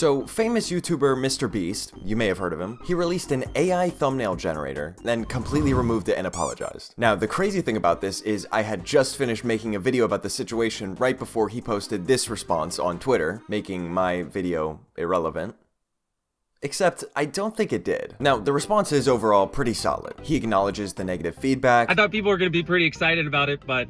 So, famous YouTuber MrBeast, you may have heard of him, he released an AI thumbnail generator, then completely removed it and apologized. Now, the crazy thing about this is I had just finished making a video about the situation right before he posted this response on Twitter, making my video irrelevant. Except, I don't think it did. Now, the response is overall pretty solid. He acknowledges the negative feedback. I thought people were going to be pretty excited about it, but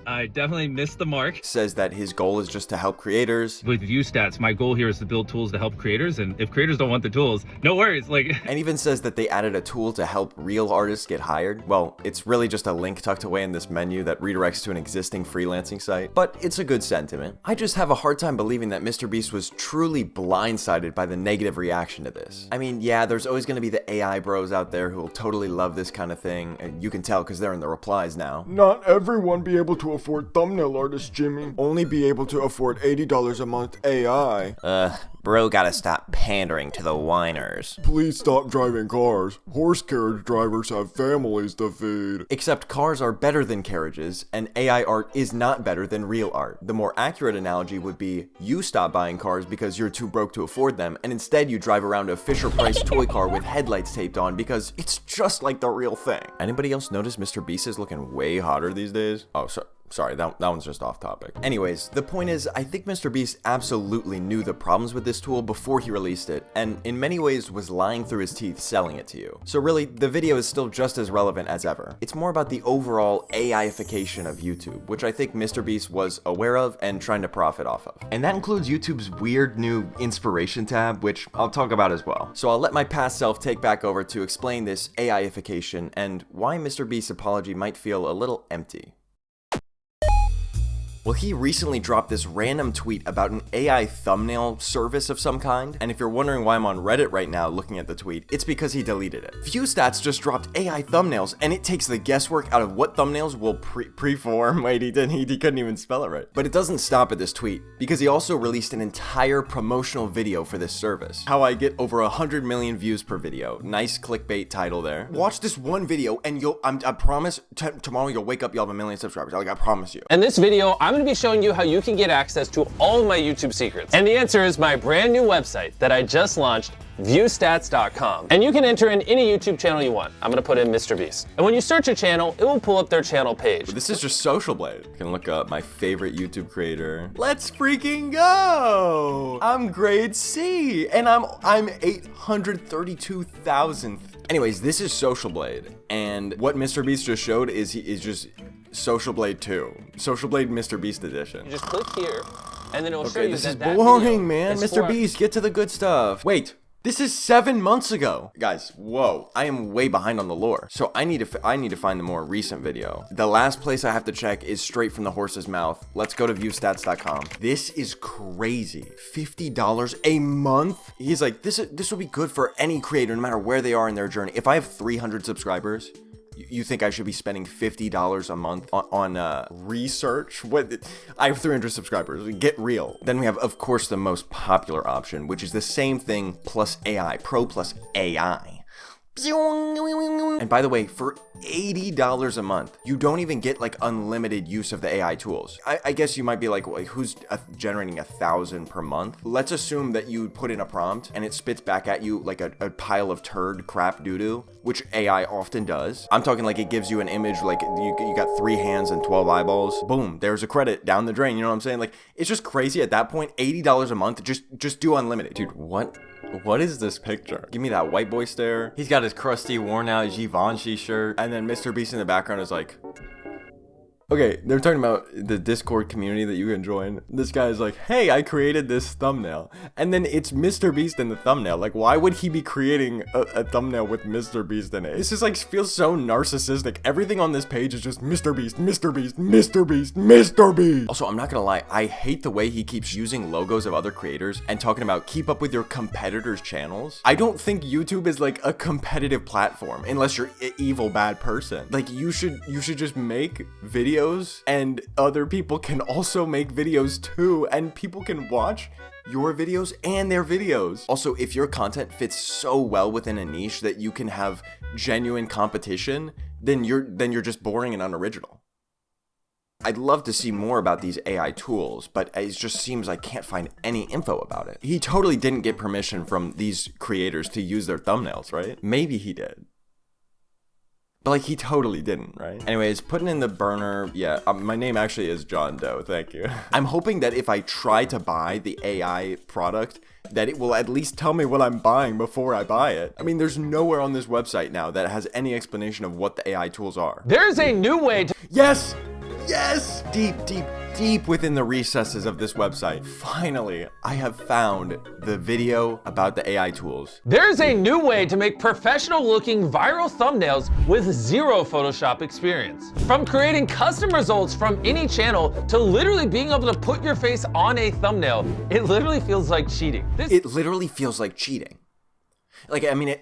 I definitely missed the mark. Says that his goal is just to help creators. With view stats, my goal here is to build tools to help creators, and if creators don't want the tools, no worries. And even says that they added a tool to help real artists get hired. Well, it's really just a link tucked away in this menu that redirects to an existing freelancing site, but it's a good sentiment. I just have a hard time believing that MrBeast was truly blindsided by the negative reaction to this. I mean, yeah, there's always gonna be the AI bros out there who will totally love this kind of thing, and you can tell because they're in the replies now. Not everyone be able to afford thumbnail artists, Jimmy. Only be able to afford $80 a month AI. Bro gotta stop pandering to the whiners. Please stop driving cars. Horse carriage drivers have families to feed. Except cars are better than carriages, and AI art is not better than real art. The more accurate analogy would be, you stop buying cars because you're too broke to afford them, and instead you drive around a Fisher-Price toy car with headlights taped on because it's just like the real thing. Anybody else notice MrBeast is looking way hotter these days? Oh, sorry, that one's just off topic. Anyways, the point is, I think MrBeast absolutely knew the problems with this tool before he released it, and in many ways was lying through his teeth selling it to you. So really, the video is still just as relevant as ever. It's more about the overall AIification of YouTube, which I think MrBeast was aware of and trying to profit off of. And that includes YouTube's weird new inspiration tab, which I'll talk about as well. So I'll let my past self take back over to explain this AIification and why MrBeast's apology might feel a little empty. Well, he recently dropped this random tweet about an AI thumbnail service of some kind, and if you're wondering why I'm on Reddit right now looking at the tweet, it's because he deleted it. ViewStats just dropped AI thumbnails, and it takes the guesswork out of what thumbnails will preform. Wait, he couldn't even spell it right. But it doesn't stop at this tweet, because he also released an entire promotional video for this service. How I get over 100 million views per video. Nice clickbait title there. Watch this one video, and I promise, tomorrow you'll wake up, you'll have 1 million subscribers. I promise you. In this video, I'm going to be showing you how you can get access to all of my YouTube secrets. And the answer is my brand new website that I just launched, viewstats.com. And you can enter in any YouTube channel you want. I'm going to put in MrBeast. And when you search a channel, it will pull up their channel page. This is just Social Blade. You can look up my favorite YouTube creator. Let's freaking go! I'm grade C, and I'm 832,000th. Anyways, this is Social Blade, and what MrBeast just showed is just Social Blade 2. Social Blade MrBeast edition. You just click here, and then it will show you this that is that boring, video man. is for- MrBeast, get to the good stuff. Wait, this is 7 months ago. Guys, whoa, I am way behind on the lore. So I need to find the more recent video. The last place I have to check is straight from the horse's mouth. Let's go to viewstats.com. This is crazy. $50 a month? He's like, this will be good for any creator, no matter where they are in their journey. If I have 300 subscribers, you think I should be spending $50 a month on research? What? I have 300 subscribers. Get real. Then we have, of course, the most popular option, which is the same thing plus AI. Pro plus AI. And by the way, for $80 a month, you don't even get like unlimited use of the AI tools. I guess you might be like, well, who's generating 1,000 per month? Let's assume that you put in a prompt and it spits back at you like a pile of turd crap doo-doo, which AI often does. I'm talking like it gives you an image like you got 3 hands and 12 eyeballs. Boom, there's a credit down the drain. You know what I'm saying? Like, it's just crazy at that point. $80 a month, just do unlimited. Dude, what is this picture? Give me that white boy stare. He's got his crusty, worn out Givenchy shirt. And then MrBeast in the background is like... Okay, they're talking about the Discord community that you can join. This guy is like, hey, I created this thumbnail. And then it's MrBeast in the thumbnail. Like, why would he be creating a thumbnail with MrBeast in it? This just like feels so narcissistic. Everything on this page is just MrBeast, MrBeast, MrBeast, MrBeast. Also, I'm not gonna lie, I hate the way he keeps using logos of other creators and talking about keep up with your competitors' channels. I don't think YouTube is like a competitive platform unless you're an evil bad person. Like, you should just make videos and other people can also make videos too, and people can watch your videos and their videos. Also, if your content fits so well within a niche that you can have genuine competition, then you're just boring and unoriginal. I'd love to see more about these AI tools, but it just seems I can't find any info about it. He totally didn't get permission from these creators to use their thumbnails, right? Maybe he did. But like, he totally didn't, right? Anyways, putting in the burner, yeah, my name actually is John Doe, thank you. I'm hoping that if I try to buy the AI product, that it will at least tell me what I'm buying before I buy it. I mean, there's nowhere on this website now that has any explanation of what the AI tools are. There's a new way to... Yes! Yes! Deep within the recesses of this website, finally, I have found the video about the AI tools. There's a new way to make professional-looking viral thumbnails with zero Photoshop experience. From creating custom results from any channel to literally being able to put your face on a thumbnail, it literally feels like cheating. It literally feels like cheating. Like, I mean,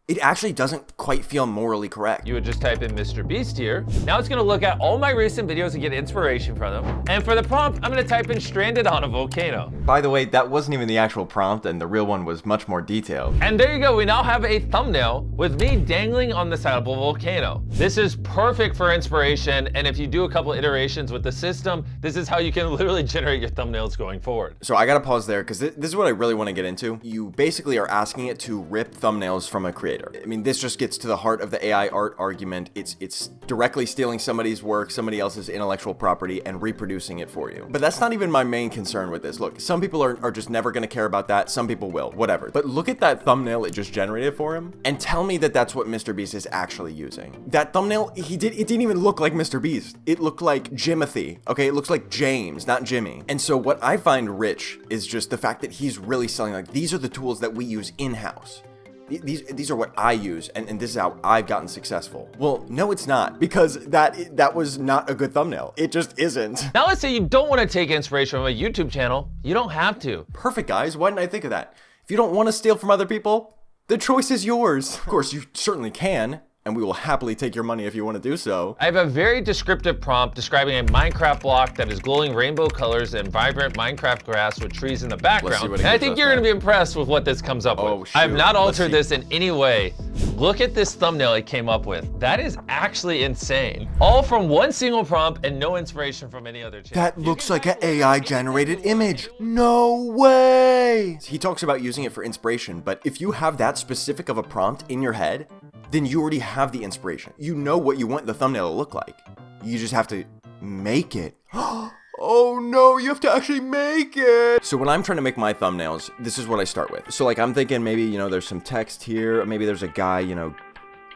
it actually doesn't quite feel morally correct. You would just type in MrBeast here. Now it's gonna look at all my recent videos and get inspiration from them. And for the prompt, I'm gonna type in stranded on a volcano. By the way, that wasn't even the actual prompt, and the real one was much more detailed. And there you go, we now have a thumbnail with me dangling on the side of a volcano. This is perfect for inspiration, and if you do a couple iterations with the system, this is how you can literally generate your thumbnails going forward. So I gotta pause there, because this is what I really wanna get into. You basically are asking it to rip thumbnails from a creator. I mean, this just gets to the heart of the AI art argument. It's directly stealing somebody's work, somebody else's intellectual property, and reproducing it for you. But that's not even my main concern with this. Look, some people are just never gonna care about that. Some people will, whatever. But look at that thumbnail it just generated for him, and tell me that that's what MrBeast is actually using. That thumbnail, it didn't even look like MrBeast. It looked like Jimothy, okay? It looks like James, not Jimmy. And so what I find rich is just the fact that he's really selling, like, these are the tools that we use in-house. These are what I use, and this is how I've gotten successful. Well, no, it's not, because that was not a good thumbnail. It just isn't. Now let's say you don't want to take inspiration from a YouTube channel. You don't have to. Perfect, guys. Why didn't I think of that? If you don't want to steal from other people, the choice is yours. Of course, you certainly can, and we will happily take your money if you want to do so. I have a very descriptive prompt describing a Minecraft block that is glowing rainbow colors and vibrant Minecraft grass with trees in the background. And I think you're gonna be impressed with what this comes up with. I have not altered this in any way. Look at this thumbnail it came up with. That is actually insane. All from one single prompt and no inspiration from any other channel. That looks like an AI generated image. No way. He talks about using it for inspiration, but if you have that specific of a prompt in your head, then you already have the inspiration. You know what you want the thumbnail to look like. You just have to make it. Oh no, you have to actually make it. So when I'm trying to make my thumbnails, this is what I start with. So like, I'm thinking maybe, you know, there's some text here, or maybe there's a guy, you know,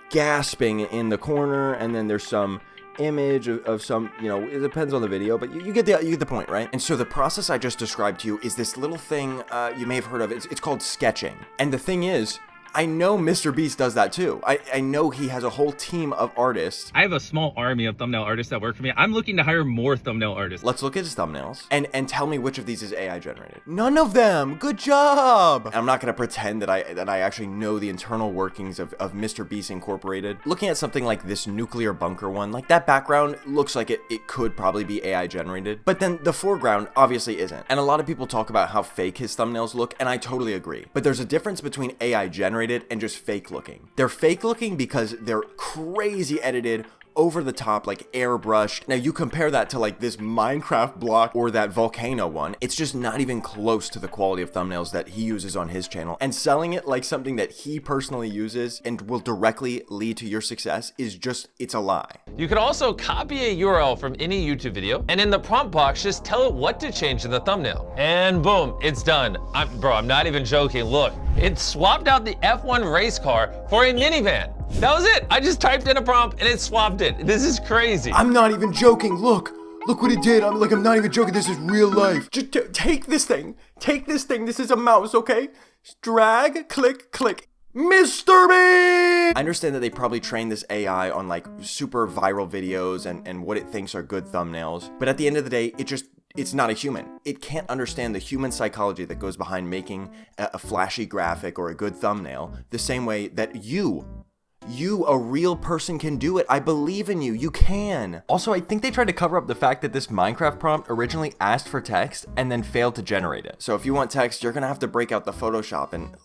gasping in the corner, and then there's some image of some, you know, it depends on the video, but you get the point, right? And so the process I just described to you is this little thing you may have heard of. It's called sketching. And the thing is, I know MrBeast does that too. I know he has a whole team of artists. I have a small army of thumbnail artists that work for me. I'm looking to hire more thumbnail artists. Let's look at his thumbnails and tell me which of these is AI generated. None of them. Good job. And I'm not gonna pretend that I actually know the internal workings of MrBeast Incorporated. Looking at something like this nuclear bunker one, like that background looks like it could probably be AI generated, but then the foreground obviously isn't. And a lot of people talk about how fake his thumbnails look, and I totally agree. But there's a difference between AI generated and just fake looking. They're fake looking because they're crazy edited, over the top, like airbrushed. Now you compare that to like this Minecraft block or that volcano one, it's just not even close to the quality of thumbnails that he uses on his channel. And selling it like something that he personally uses and will directly lead to your success is just, it's a lie. You can also copy a URL from any YouTube video, and in the prompt box, just tell it what to change in the thumbnail. And boom, it's done. Bro, I'm not even joking. Look, it swapped out the F1 race car for a minivan. That was it. I just typed in a prompt and it swapped it. This is crazy. I'm not even joking. Look what it did. I'm not even joking. This is real life. Just take this thing. Take this thing. This is a mouse, okay? Just drag, click, click. MrBeast! I understand that they probably trained this AI on like super viral videos and what it thinks are good thumbnails. But at the end of the day, it's not a human. It can't understand the human psychology that goes behind making a flashy graphic or a good thumbnail the same way that you, a real person, can do it. I believe in you. You can. Also, I think they tried to cover up the fact that this Minecraft prompt originally asked for text and then failed to generate it. So if you want text, you're gonna have to break out the Photoshop and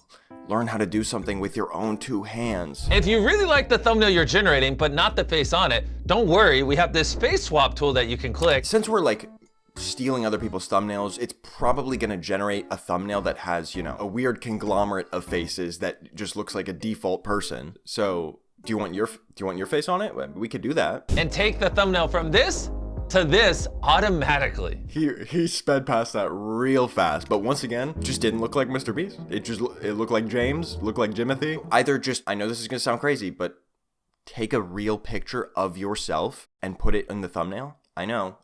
Learn how to do something with your own 2 hands. If you really like the thumbnail you're generating, but not the face on it, don't worry, we have this face swap tool that you can click. Since we're like stealing other people's thumbnails, it's probably gonna generate a thumbnail that has, you know, a weird conglomerate of faces that just looks like a default person. So do you want your face on it? We could do that. And take the thumbnail from this to this automatically. He sped past that real fast, but once again, just didn't look like MrBeast. It looked like James, looked like Jimothy. Either just, I know this is gonna sound crazy, but take a real picture of yourself and put it in the thumbnail. I know.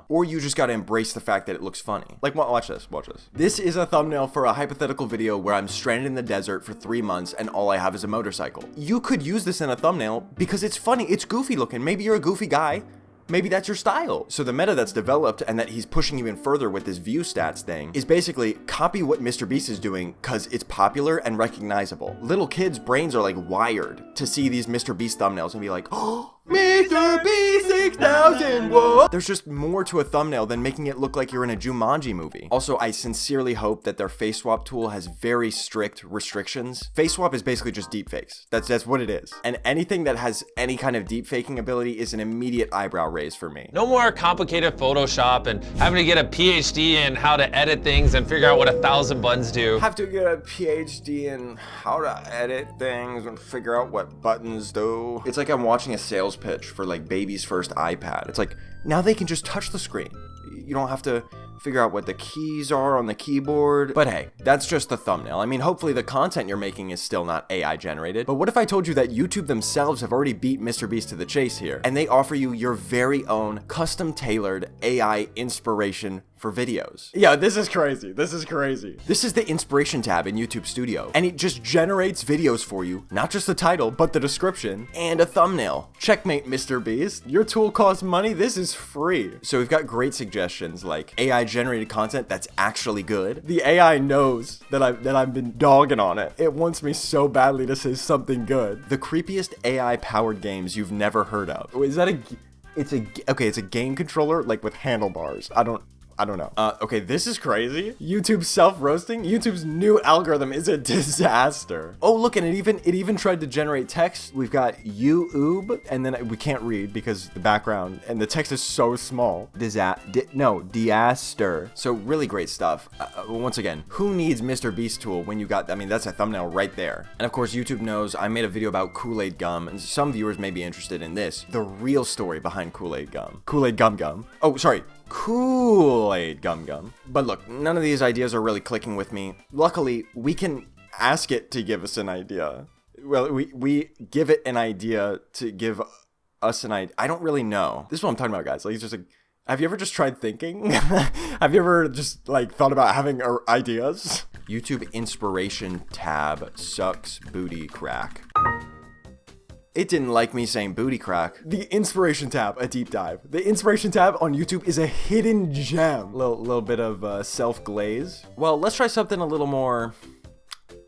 Or you just gotta embrace the fact that it looks funny. Like, watch this. This is a thumbnail for a hypothetical video where I'm stranded in the desert for 3 months and all I have is a motorcycle. You could use this in a thumbnail because it's funny, it's goofy looking. Maybe you're a goofy guy. Maybe that's your style. So the meta that's developed and that he's pushing even further with this view stats thing is basically copy what MrBeast is doing because it's popular and recognizable. Little kids' brains are like wired to see these MrBeast thumbnails and be like, oh, MrBeast 6000, what? There's just more to a thumbnail than making it look like you're in a Jumanji movie. Also, I sincerely hope that their face swap tool has very strict restrictions. Face swap is basically just deepfakes. That's what it is. And anything that has any kind of deepfaking ability is an immediate eyebrow raise for me. No more complicated Photoshop and having to get a PhD in how to edit things and figure out what 1,000 buttons do. Have to get a PhD in how to edit things and figure out what buttons do. It's like I'm watching a sales pitch for like baby's first iPad. It's like, now they can just touch the screen. You don't have to figure out what the keys are on the keyboard. But hey, that's just the thumbnail. I mean, hopefully the content you're making is still not AI generated. But what if I told you that YouTube themselves have already beat MrBeast to the chase here, and they offer you your very own custom tailored AI inspiration for videos? Yeah, this is crazy. This is the inspiration tab in YouTube Studio, and it just generates videos for you, not just the title, but the description and a thumbnail. Checkmate, MrBeast. Your tool costs money. This is free. So we've got great suggestions like AI generated content that's actually good. The AI knows that I've been dogging on it. It wants me so badly to say something good. The creepiest AI powered games you've never heard of. Is that it's a game controller like with handlebars. I don't know. Okay, this is crazy. YouTube self-roasting. YouTube's new algorithm is a disaster. Oh, look, and it even tried to generate text. We've got YouTube, and then we can't read because the background and the text is so small. Disaster. So really great stuff. Once again, who needs MrBeast tool when you got? I mean, that's a thumbnail right there. And of course, YouTube knows I made a video about Kool-Aid gum, and some viewers may be interested in this. The real story behind Kool-Aid gum. Kool-Aid gum. Oh, sorry. Kool-Aid gum. But look, none of these ideas are really clicking with me. Luckily, we can ask it to give us an idea. Well, we give it an idea to give us an idea. I don't really know. This is what I'm talking about, guys. Like, it's just like, have you ever just tried thinking? Have you ever just like thought about having ideas? YouTube inspiration tab sucks booty crack. It didn't like me saying booty crack. The inspiration tab, a deep dive. The inspiration tab on YouTube is a hidden gem. Little bit of self-glaze. Well, let's try something a little more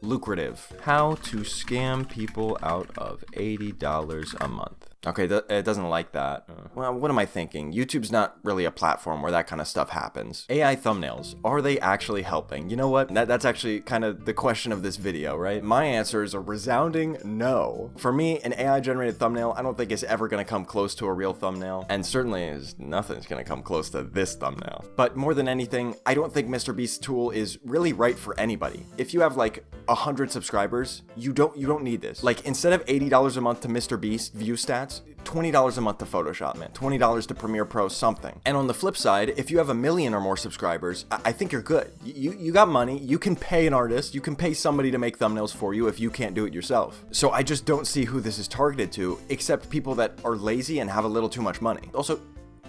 lucrative. How to scam people out of $80 a month. Okay, it doesn't like that. Well, what am I thinking? YouTube's not really a platform where that kind of stuff happens. AI thumbnails, are they actually helping? You know what? That's actually kind of the question of this video, right? My answer is a resounding no. For me, an AI-generated thumbnail, I don't think it's ever gonna come close to a real thumbnail, and certainly nothing's gonna come close to this thumbnail. But more than anything, I don't think MrBeast's tool is really right for anybody. If you have like 100 subscribers, you don't need this. Like, instead of $80 a month to MrBeast view stats, $20 a month to Photoshop, man. $20 to Premiere Pro, something. And on the flip side, if you have 1 million or more subscribers, I think you're good. You got money. You can pay an artist. You can pay somebody to make thumbnails for you if you can't do it yourself. So I just don't see who this is targeted to, except people that are lazy and have a little too much money. Also,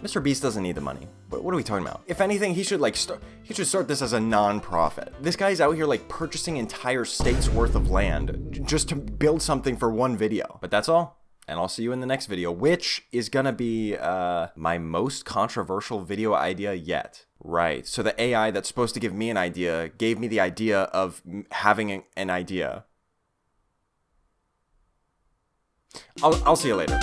MrBeast doesn't need the money. What are we talking about? If anything, he should start this as a non-profit. This guy's out here like purchasing entire states worth of land just to build something for one video. But that's all. And I'll see you in the next video, which is gonna be my most controversial video idea yet. Right, so the AI that's supposed to give me an idea gave me the idea of having an idea. I'll see you later.